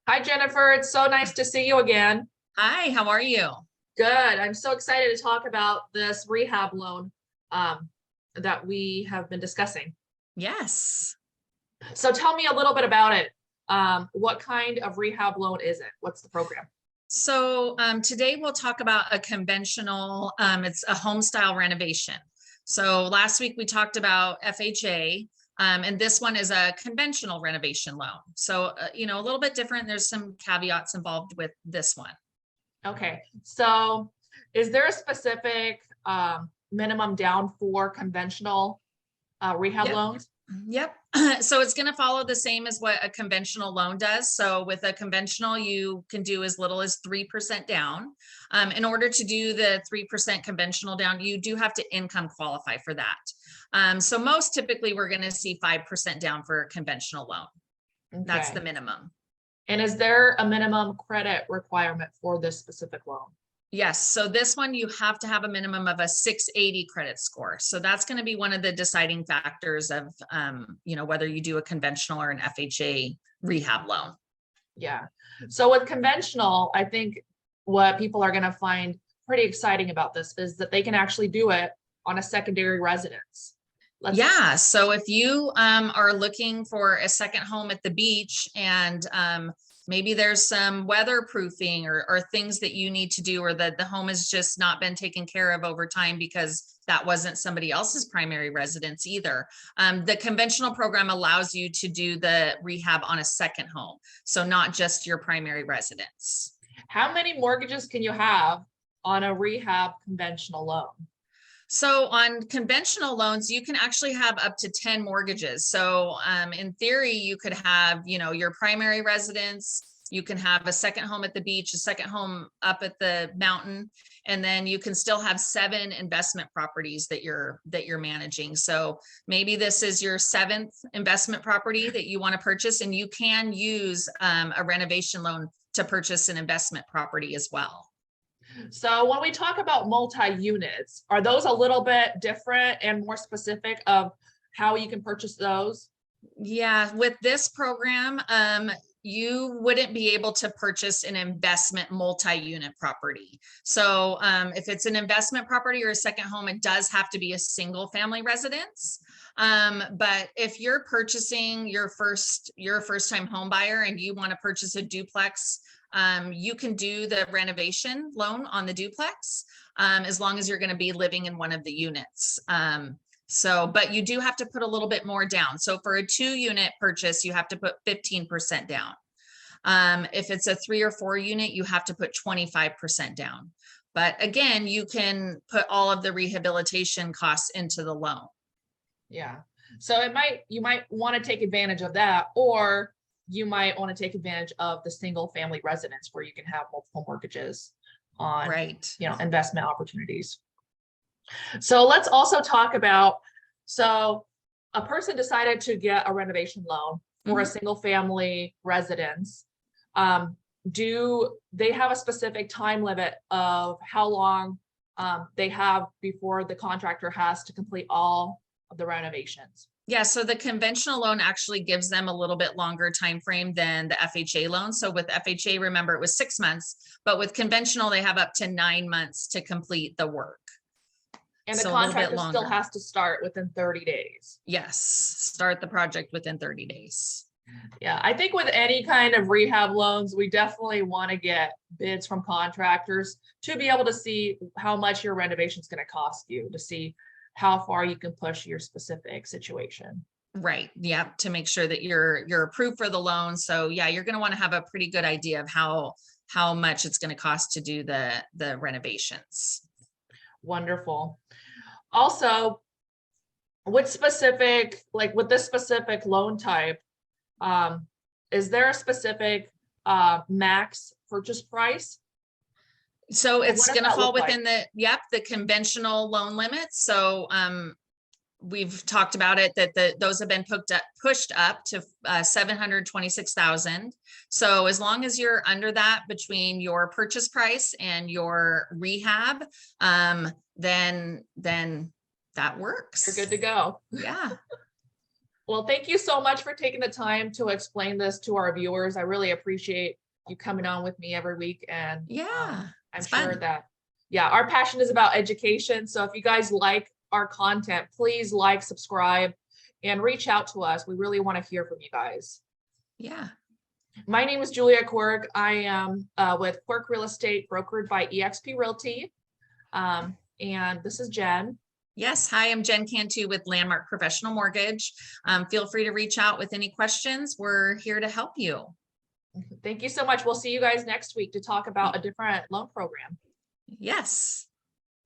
Hi, Jennifer. It's so nice to see you again. Hi, how are you? Good. I'm so excited to talk about this rehab loan um, that we have been discussing. Yes. So tell me a little bit about it. What kind of rehab loan is it? What's the program? Today we'll talk about a conventional, it's a home style renovation. So last week we talked about FHA, and this one is a conventional renovation loan. A little bit different. There's some caveats involved with this one. Okay. So is there a specific minimum down for conventional rehab Yep. loans? Yep. So it's going to follow the same as what a conventional loan does. So with a conventional, you can do as little as 3% down. In order to do the 3% conventional down, you do have to income qualify for that. So most typically we're going to see 5% down for a conventional loan. That's the Okay. minimum. And is there a minimum credit requirement for this specific loan? Yes. So this one, you have to have a minimum of a 680 credit score. So that's going to be one of the deciding factors of, whether you do a conventional or an FHA rehab loan. Yeah. So with conventional, I think what people are going to find pretty exciting about this is that they can actually do it on a secondary residence. Yeah. So if you are looking for a second home at the beach and maybe there's some weatherproofing or things that you need to do, or that the home has just not been taken care of over time because that wasn't somebody else's primary residence either. The conventional program allows you to do the rehab on a second home. So not just your primary residence. How many mortgages can you have on a rehab conventional loan? So on conventional loans, you can actually have up to 10 mortgages. So in theory, you could have, your primary residence, you can have a second home at the beach, a second home up at the mountain, and then you can still have 7 investment properties that you're managing. So maybe this is your 7th investment property that you want to purchase, and you can use a renovation loan to purchase an investment property as well. So when we talk about multi-units, are those a little bit different and more specific of how you can purchase those? Yeah, with this program, you wouldn't be able to purchase an investment multi-unit property. So if it's an investment property or a second home, it does have to be a single family residence. But if you're purchasing you're a first time home buyer and you want to purchase a duplex, you can do the renovation loan on the duplex as long as you're going to be living in one of the units. But you do have to put a little bit more down. So for a 2-unit purchase, you have to put 15% down. If it's a 3 or 4 unit, you have to put 25% down. But again, you can put all of the rehabilitation costs into the loan. Yeah. So you might want to take advantage of that, or you might want to take advantage of the single family residence where you can have multiple mortgages on, right, investment opportunities. So let's also talk about, so a person decided to get a renovation loan for a single family residence. Do they have a specific time limit of how long they have before the contractor has to complete all of the renovations? Yeah, so the conventional loan actually gives them a little bit longer time frame than the FHA loan. So with FHA, remember, it was 6 months, but with conventional, they have up to 9 months to complete the work. And the So a little bit contractor still longer. has to start within 30 days. Yes, start the project within 30 days. Yeah, I think with any kind of rehab loans, we definitely want to get bids from contractors to be able to see how much your renovation is going to cost you, to see how far you can push your specific situation. Right. Yeah. To make sure that you're approved for the loan. So yeah, you're going to want to have a pretty good idea of how much it's going to cost to do the renovations. Wonderful. Also, with this specific loan type, is there a specific max purchase price? So it's going to fall within the conventional loan limits. So we've talked about it, that those have been pushed up to 726,000. So as long as you're under that between your purchase price and your rehab, then that works. You're good to go. Yeah. Well, thank you so much for taking the time to explain this to our viewers. I really appreciate you coming on with me every week. And Yeah, I'm it's sure fun. that, yeah, our passion is about education. So if you guys like our content, please like, subscribe, and reach out to us. We really want to hear from you guys. Yeah. My name is Julia Quirke. I am with Quirke Real Estate, brokered by eXp Realty. And this is Jen. Yes. Hi, I'm Jen Cantu with Landmark Professional Mortgage. Feel free to reach out with any questions. We're here to help you. Thank you so much. We'll see you guys next week to talk about a different loan program. Yes.